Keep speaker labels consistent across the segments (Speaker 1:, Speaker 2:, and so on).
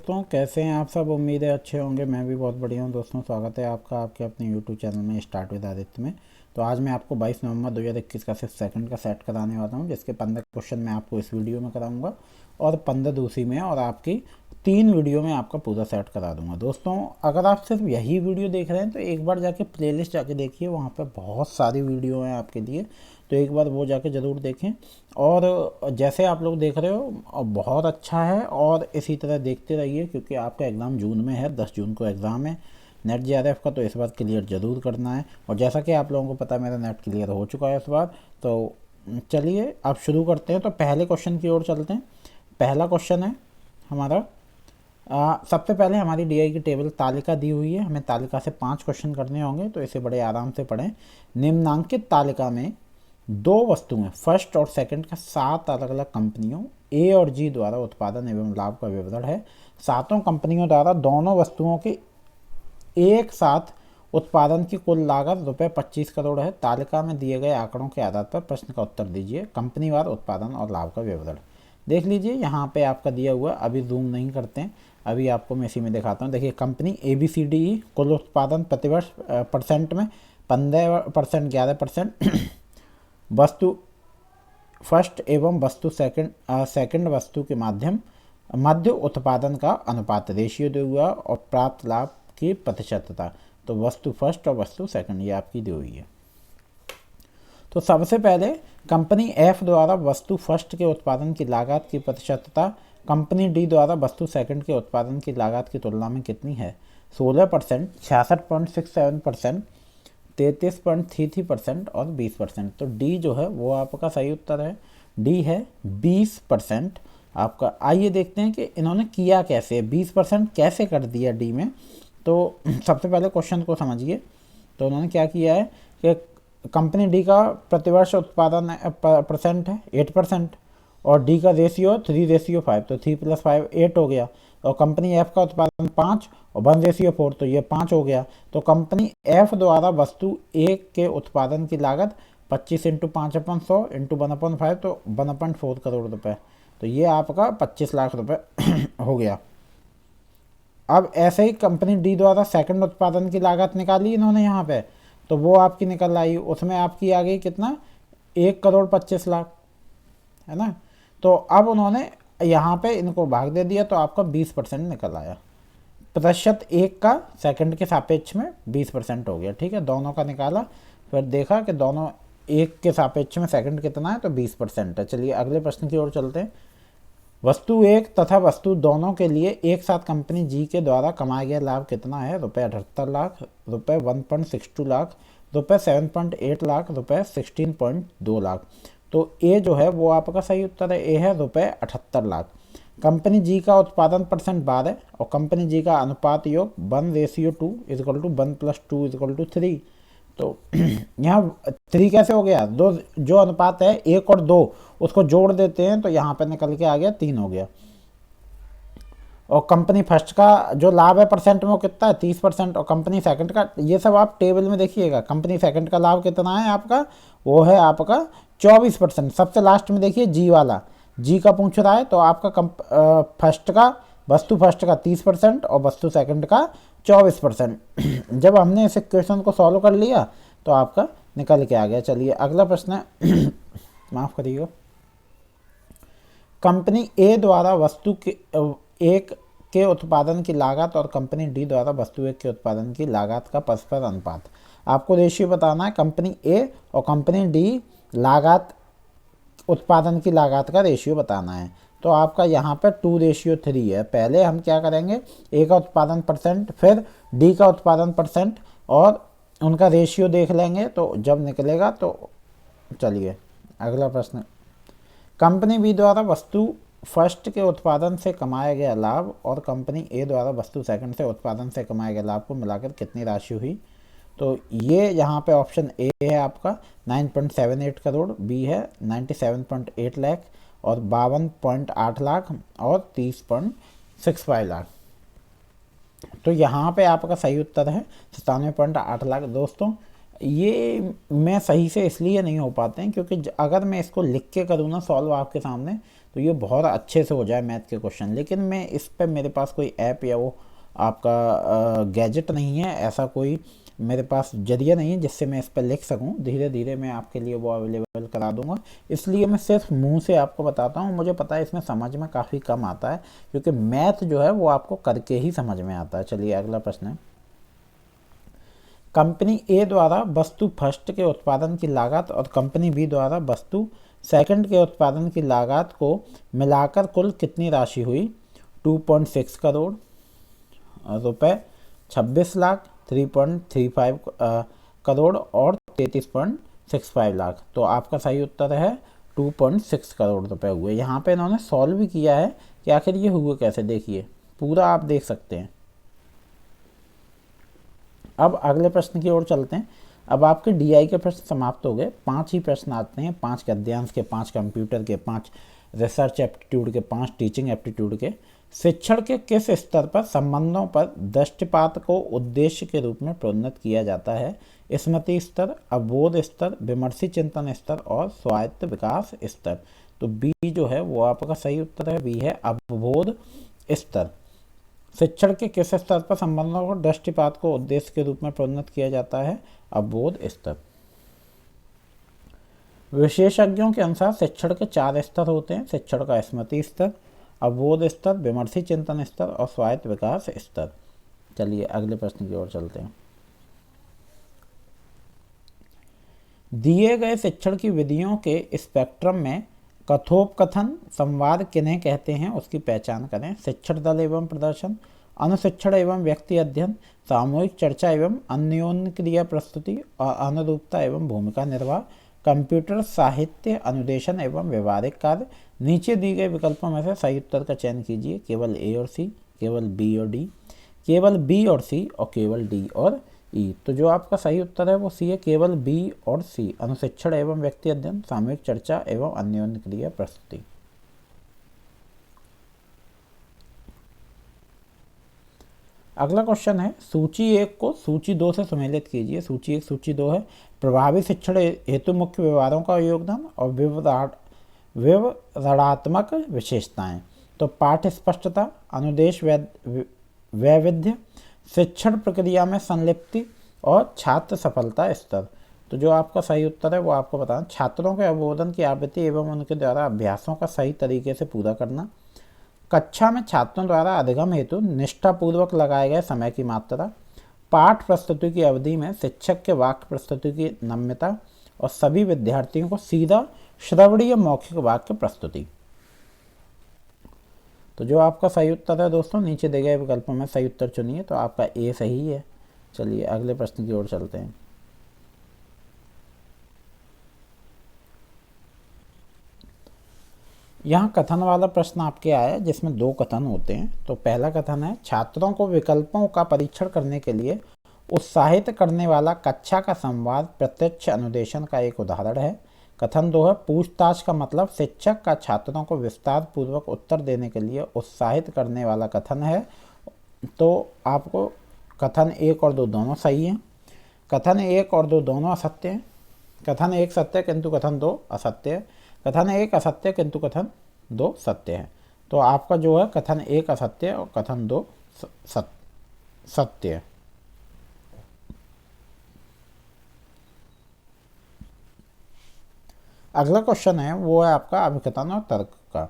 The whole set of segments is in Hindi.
Speaker 1: दोस्तों, कैसे हैं आप सब। उम्मीद है अच्छे होंगे। मैं भी बहुत बढ़िया हूं। दोस्तों, स्वागत है आपका आपके अपने यूट्यूब चैनल में स्टार्ट विद आदित्य में। तो आज मैं आपको 22 नवंबर 2021 का 6 सेकंड का सेट कराने वाला हूं, जिसके 15 क्वेश्चन मैं आपको इस वीडियो में कराऊंगा और 15 दूसरी में, और आपकी 3 वीडियो में आपका पूरा सेट करा दूंगा। दोस्तों, अगर आप सिर्फ यही वीडियो देख रहे हैं तो एक बार जाके प्लेलिस्ट जाके देखिए, वहाँ पर बहुत सारी वीडियो हैं आपके लिए, तो एक बार वो जाके ज़रूर देखें। और जैसे आप लोग देख रहे हो बहुत अच्छा है, और इसी तरह देखते रहिए, क्योंकि आपका एग्ज़ाम जून में है। 10 जून को एग्ज़ाम है नेट जेआरएफ का, तो इस बार क्लियर ज़रूर करना है। और जैसा कि आप लोगों को पता है, मेरा नेट क्लियर हो चुका है इस बार। तो चलिए अब शुरू करते हैं। तो पहले क्वेश्चन की ओर चलते हैं। पहला क्वेश्चन है हमारा, सबसे पहले हमारी डीआई की टेबल तालिका दी हुई है। हमें तालिका से 5 क्वेश्चन करने होंगे, तो इसे बड़े आराम से पढ़ें। निम्नांकित तालिका में 2 वस्तुएं फर्स्ट और सेकंड का 7 अलग अलग कंपनियों ए और जी द्वारा उत्पादन एवं लाभ का विवरण है। 7 कंपनियों द्वारा दोनों वस्तुओं के एक साथ उत्पादन की कुल लागत रुपये 25 करोड़ है। तालिका में दिए गए आंकड़ों के आधार पर प्रश्न का उत्तर दीजिए। कंपनीवार उत्पादन और लाभ का विवरण देख लीजिए। यहाँ पे आपका दिया हुआ, अभी जूम नहीं करते हैं, अभी आपको मैं इसी में दिखाता हूँ। देखिए, कंपनी ABCDE कुल उत्पादन प्रतिवर्ष परसेंट में 15%, 11%। वस्तु फर्स्ट एवं वस्तु सेकंड वस्तु के मध्य उत्पादन का अनुपात रेशियो दिया हुआ, और प्राप्त लाभ की प्रतिशतता। तो वस्तु फर्स्ट और वस्तु सेकंड ये आपकी दी हुई है। तो सबसे पहले कंपनी F द्वारा वस्तु फर्स्ट के उत्पादन की लागत की प्रतिशतता कंपनी D द्वारा वस्तु सेकंड के उत्पादन की लागत की तुलना में कितनी है? 16%, 66.67%, 33.33% और 20%। तो डी जो है वो आपका सही उत्तर है। डी है 20% आपका। आइए देखते हैं कि इन्होंने किया कैसे, 20% कैसे कर दिया डी में। तो सबसे पहले क्वेश्चन को समझिए। तो उन्होंने क्या किया है कि कंपनी डी का प्रतिवर्ष उत्पादन परसेंट है 8%, और डी का रेशियो 3:5, तो 3 + 5 8 हो गया। और कंपनी एफ का उत्पादन 5 और 1:4, तो ये 5 हो गया। तो कंपनी एफ द्वारा वस्तु एक के उत्पादन की लागत 25 × 5/100 × 1/5, तो 1.4 करोड़ रुपए। तो ये आपका 25 लाख रुपए हो गया। अब ऐसे ही कंपनी डी द्वारा सेकंड उत्पादन की लागत निकाली इन्होंने यहाँ पे, तो वो आपकी निकल आई। उसमें आपकी आ गई कितना, 1,25,00,000, है ना। तो अब उन्होंने यहाँ पे इनको भाग दे दिया, तो आपका 20% निकल आया। प्रतिशत एक का सेकंड के सापेक्ष में 20% हो गया। ठीक है, दोनों का निकाला, फिर देखा कि दोनों एक के सापेक्ष में सेकंड कितना है, तो 20% है। चलिए अगले प्रश्न की ओर चलते हैं। वस्तु एक तथा वस्तु दोनों के लिए एक साथ कंपनी जी के द्वारा कमाया गया लाभ कितना है? रुपये 78 लाख, रुपये 1.62 लाख, रुपये 7.8 लाख, रुपये 16.2 लाख। तो ए जो है वो आपका सही उत्तर है। ए है रुपये 78 लाख। कंपनी जी का उत्पादन परसेंट 12 और कंपनी जी का अनुपात योग 1:2 = 1 + 2 = 3। तो यहाँ 3 कैसे हो गया? दो जो अनुपात है 1 और 2 उसको जोड़ देते हैं, तो यहाँ पे निकल के आ गया 3 हो गया। और कंपनी फर्स्ट का जो लाभ है परसेंट में वो कितना है? 30%। और कंपनी सेकंड का, ये सब आप टेबल में देखिएगा, कंपनी सेकंड का लाभ कितना है आपका? वो है आपका 24%। सबसे लास्ट में देखिए जी वाला, जी का पूछ रहा है, तो आपका फर्स्ट का, वस्तु फर्स्ट का 30% और वस्तु सेकंड का 24%। जब हमने इस इक्वेशन को सॉल्व कर लिया तो आपका निकल के आ गया। चलिए अगला प्रश्न है माफ़ करिएगा। कंपनी ए द्वारा वस्तु के एक के उत्पादन की लागत और कंपनी डी द्वारा वस्तु एक के उत्पादन की लागत का परस्पर अनुपात। आपको रेशियो बताना है। कंपनी ए और कंपनी डी लागत, उत्पादन की लागत का रेशियो बताना है। तो आपका यहाँ पे 2:3 है। पहले हम क्या करेंगे, ए का उत्पादन परसेंट, फिर डी का उत्पादन परसेंट, और उनका रेशियो देख लेंगे तो जब निकलेगा। तो चलिए अगला प्रश्न। कंपनी बी द्वारा वस्तु फर्स्ट के उत्पादन से कमाया गया लाभ और कंपनी ए द्वारा वस्तु सेकंड से उत्पादन से कमाया गया लाभ को मिलाकर कितनी राशि हुई? तो ये यहाँ पे ऑप्शन ए है आपका 9.78 करोड़, बी है 97.8 लाख, और 52.8 लाख, और 30.65 लाख। तो यहाँ पे आपका सही उत्तर है 97.8 लाख। दोस्तों, ये मैं सही से इसलिए नहीं हो पाते हैं क्योंकि अगर मैं इसको लिख के करूँ ना सॉल्व आपके सामने, तो ये बहुत अच्छे से हो जाए मैथ के क्वेश्चन। लेकिन मैं इस पर मेरे पास कोई ऐप या वो आपका गैजेट नहीं है, ऐसा कोई मेरे पास जरिया नहीं है जिससे मैं इस पर लिख सकूं। धीरे धीरे मैं आपके लिए वो अवेलेबल करा दूंगा, इसलिए मैं सिर्फ मुंह से आपको बताता हूं। मुझे पता है इसमें समझ में काफ़ी कम आता है, क्योंकि मैथ जो है वो आपको करके ही समझ में आता है। चलिए अगला प्रश्न है, कंपनी ए द्वारा वस्तु फर्स्ट के उत्पादन की लागत और कंपनी बी द्वारा वस्तु सेकंड के उत्पादन की लागत को मिलाकर कुल कितनी राशि हुई? 2.6 करोड़ रुपए, 26 लाख, 3.35 करोड़ और 33.65 लाख। तो आपका सही उत्तर है 2.6 करोड़ रुपए हुए। यहाँ पे इन्होंने सॉल्व भी किया है कि आखिर ये हुए कैसे, देखिए पूरा आप देख सकते हैं। अब अगले प्रश्न की ओर चलते हैं। अब आपके डीआई के प्रश्न समाप्त हो गए। 5 ही प्रश्न आते हैं, 5 गद्यांश के, 5 कंप्यूटर के, 5 रिसर्च एप्टीट्यूड के, 5 टीचिंग एप्टीट्यूड के। शिक्षण के किस स्तर पर संबंधों पर दृष्टिपात को उद्देश्य के रूप में प्रोन्नत किया जाता है? स्मृति स्तर, अवबोध स्तर, विमर्शी चिंतन स्तर और स्वायत्त विकास स्तर। तो बी जो है वो आपका सही उत्तर है, बी है अवबोध स्तर। शिक्षण के किस स्तर पर संबंधों को दृष्टिपात को उद्देश्य के रूप में प्रोन्नत किया जाता है? अवबोध स्तर। विशेषज्ञों के अनुसार शिक्षण के 4 स्तर होते हैं। शिक्षण का स्मृति स्तर, अवबोध स्तर, विमर्शी चिंतन स्तर और स्वायत्त विकास स्तर। चलिए अगले प्रश्न की ओर चलते हैं। दिए गए शिक्षण की विधियों के स्पेक्ट्रम में कथोपकथन संवाद किन्हें कहते हैं, उसकी पहचान करें। शिक्षण दल एवं प्रदर्शन, अनुशिक्षण एवं व्यक्ति अध्ययन, सामूहिक चर्चा एवं अन्योन्य क्रिया प्रस्तुति और अनुरूपता एवं भूमिका निर्वाह, कंप्यूटर साहित्य अनुदेशन एवं व्यवहारिक कार्य। नीचे दिए गए विकल्पों में से सही उत्तर का चयन कीजिए। केवल ए और सी, केवल बी और डी, केवल बी और सी और केवल डी और ई। तो जो आपका सही उत्तर है वो सी है, केवल बी और सी, अनुशिक्षण एवं व्यक्ति अध्ययन, सामूहिक चर्चा एवं अन्योन्य क्रिया प्रस्तुति। अगला क्वेश्चन है, सूची 1 को सूची 2 से सम्मिलित कीजिए। सूची 1 सूची 2 है, प्रभावी शिक्षण हेतु मुख्य व्यवहारों का योगदान और विवरणात्मक विशेषताएं। तो पाठ स्पष्टता, अनुदेश वैविध्य, शिक्षण प्रक्रिया में संलिप्ति और छात्र सफलता स्तर। तो जो आपका सही उत्तर है वो आपको बताना। छात्रों के अवबोधन की आवृत्ति एवं उनके द्वारा अभ्यासों का सही तरीके से पूरा करना, कक्षा में छात्रों द्वारा अधिगम हेतु निष्ठापूर्वक लगाए गए समय की मात्रा, पाठ प्रस्तुति की अवधि में शिक्षक के वाक्य प्रस्तुति की नम्यता और सभी विद्यार्थियों को सीधा श्रवणीय मौखिक वाक्य प्रस्तुति। तो जो आपका सही उत्तर है दोस्तों, नीचे दिए गए विकल्पों में सही उत्तर चुनिए। तो आपका ए सही है। चलिए अगले प्रश्न की ओर चलते हैं। यहाँ कथन वाला प्रश्न आपके आया जिसमें 2 कथन होते हैं। तो पहला कथन है, छात्रों को विकल्पों का परीक्षण करने के लिए उत्साहित करने वाला कक्षा का संवाद प्रत्यक्ष अनुदेशन का एक उदाहरण है। कथन 2 है, पूछताछ का मतलब शिक्षक का छात्रों को विस्तार पूर्वक उत्तर देने के लिए उत्साहित करने वाला कथन है। तो आपको कथन 1 और 2 दोनों सही हैं। कथन 1 और 2 दोनों असत्य हैं। कथन 1 सत्य किंतु कथन 2 असत्य है। कथन 1 असत्य किंतु कथन 2 सत्य है। तो आपका जो है कथन 1 असत्य और कथन 2 सत्य है। अगला क्वेश्चन है वो है आपका अभिकथन और तर्क का।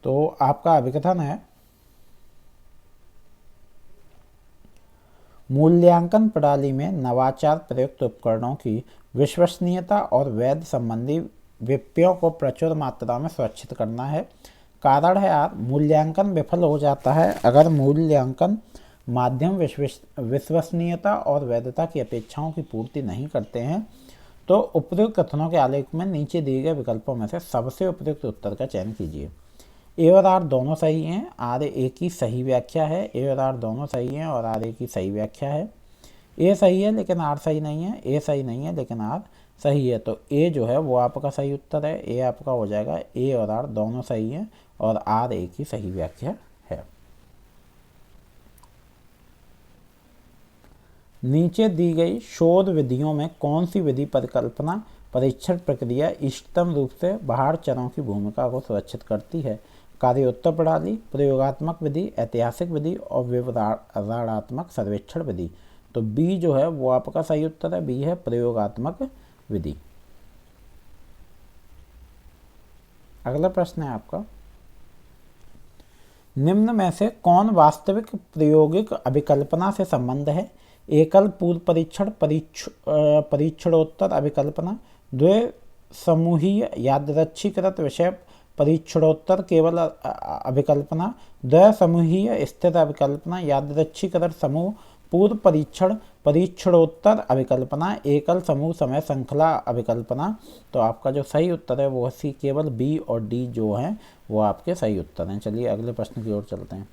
Speaker 1: तो आपका अभिकथन है, मूल्यांकन प्रणाली में नवाचार प्रयुक्त उपकरणों की विश्वसनीयता और वैध संबंधी विप्लवों को प्रचुर मात्रा में सुरक्षित करना है। कारण है यार, मूल्यांकन विफल हो जाता है अगर मूल्यांकन माध्यम विश्वसनीयता और वैधता की अपेक्षाओं की पूर्ति नहीं करते हैं। तो उपयुक्त कथनों के आलेख में नीचे दिए गए विकल्पों में से सबसे उपयुक्त उत्तर का चयन कीजिए। ए और आर दोनों सही हैं, आर ए की सही व्याख्या है। ए और आर दोनों सही हैं और आर ए की सही व्याख्या है। ए सही है लेकिन आर सही नहीं है, ए सही नहीं है लेकिन आर सही है। तो ए जो है वो आपका सही उत्तर है। ए आपका हो जाएगा, ए और आर दोनों सही हैं और आर ए की सही व्याख्या है। नीचे दी गई शोध विधियों में कौन सी विधि परिकल्पना परीक्षण प्रक्रिया इष्टतम रूप से बाहर चरों की भूमिका को सुरक्षित करती है। कार्योत्तर प्रणाली, प्रयोगात्मक विधि, ऐतिहासिक विधि और विवरणात्मक सर्वेक्षण विधि। तो बी जो है वो आपका सही उत्तर है, बी है प्रयोगात्मक विधि। अगला प्रश्न है आपका, निम्न में से कौन वास्तविक प्रायोगिक अभिकल्पना से संबंध है? एकल पूर्व परीक्षण, परीक्षणोत्तर अभिकल्पना, द्वय समूहीय यादृच्छिकृत विषय परीक्षणोत्तर केवल अभिकल्पना, द्वय समूहीय स्थिर अभिकल्पना, यादृच्छिकृत समूह पूर्व परीक्षण परीक्षणोत्तर अभिकल्पना, एकल समूह समय श्रृंखला अभिकल्पना। तो आपका जो सही उत्तर है वो सी, केवल बी और डी जो हैं वो आपके सही उत्तर हैं। चलिए अगले प्रश्न की ओर चलते हैं।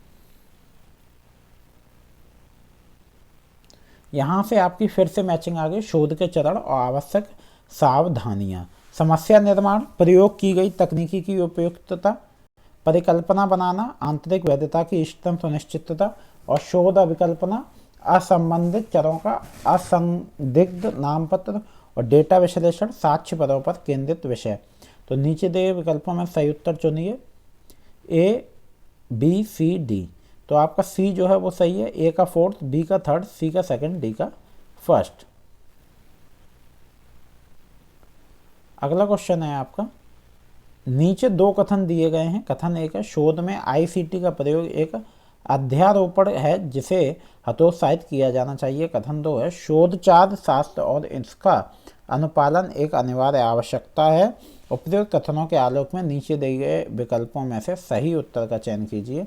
Speaker 1: यहाँ से आपकी फिर से मैचिंग आ गई, शोध के चरण और आवश्यक सावधानियाँ। समस्या निर्माण, प्रयोग की गई तकनीकी की उपयुक्तता, परिकल्पना बनाना, आंतरिक वैधता की इष्टतम सुनिश्चितता और शोध अभिकल्पना, असंबंधित चरों का असंदिग्ध नामपत्र और डेटा विश्लेषण, साक्ष्य पदों पर केंद्रित विषय। तो नीचे दिए विकल्पों में सही उत्तर चुनिए, ए, बी, सी, डी। तो आपका सी जो है वो सही है, ए का फोर्थ, बी का थर्ड, सी का सेकंड, डी का फर्स्ट। अगला क्वेश्चन है आपका, नीचे दो कथन दिए गए हैं। कथन एक है, शोध में आईसीटी का प्रयोग एक अध्यारोपण है जिसे हतोत्साहित किया जाना चाहिए। कथन दो है, शोधचार्य शास्त्र और इसका अनुपालन एक अनिवार्य आवश्यकता है। उपयुक्त कथनों के आलोक में नीचे दिए गए विकल्पों में से सही उत्तर का चयन कीजिए।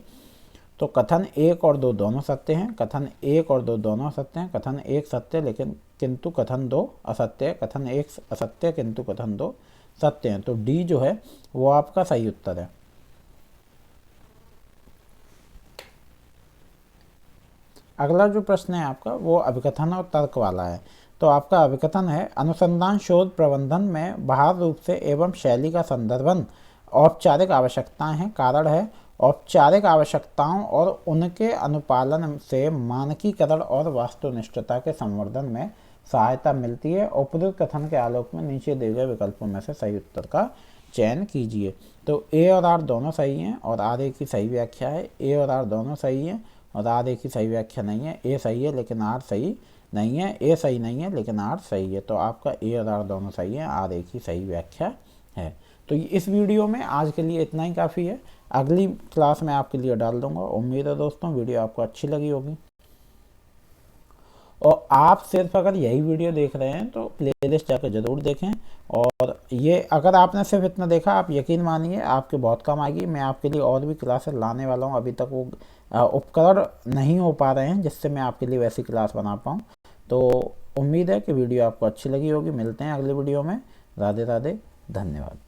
Speaker 1: तो कथन एक और दो दोनों सत्य हैं, कथन एक और दो दोनों सत्य हैं, कथन एक सत्य लेकिन किंतु कथन दो असत्य है, कथन एक असत्य किंतु कथन दो सत्य हैं। तो डी जो है वो आपका सही उत्तर है। अगला जो प्रश्न है आपका वो अभिकथन और तर्क वाला है। तो आपका अभिकथन है, अनुसंधान शोध प्रबंधन में बाह्य रूप से एवं शैली का संदर्भन औपचारिक आवश्यकताएं हैं। कारण है, औपचारिक आवश्यकताओं और उनके अनुपालन से मानकीकरण और वास्तुनिष्ठता के संवर्धन में सहायता मिलती है। उपयुक्त कथन के आलोक में नीचे दिए गए विकल्पों में से सही उत्तर का चयन कीजिए। तो ए और आर दोनों सही हैं और आर ए की सही व्याख्या है। ए और आर दोनों सही हैं और आर ए की सही व्याख्या नहीं है। ए सही है लेकिन आर सही नहीं है, ए सही नहीं है लेकिन आर सही है। तो आपका ए और आर दोनों सही है, आर ए की सही व्याख्या है। तो इस वीडियो में आज के लिए इतना ही काफ़ी है। अगली क्लास में आपके लिए डाल दूंगा। उम्मीद है दोस्तों वीडियो आपको अच्छी लगी होगी। और आप सिर्फ अगर यही वीडियो देख रहे हैं तो प्लेलिस्ट जाकर ज़रूर देखें। और ये अगर आपने सिर्फ इतना देखा, आप यकीन मानिए आपके बहुत काम आएगी। मैं आपके लिए और भी क्लासेस लाने वाला हूँ। अभी तक वो उपकरण नहीं हो पा रहे हैं जिससे मैं आपके लिए वैसी क्लास बना पाऊँ। तो उम्मीद है कि वीडियो आपको अच्छी लगी होगी। मिलते हैं अगले वीडियो में। राधे राधे, धन्यवाद।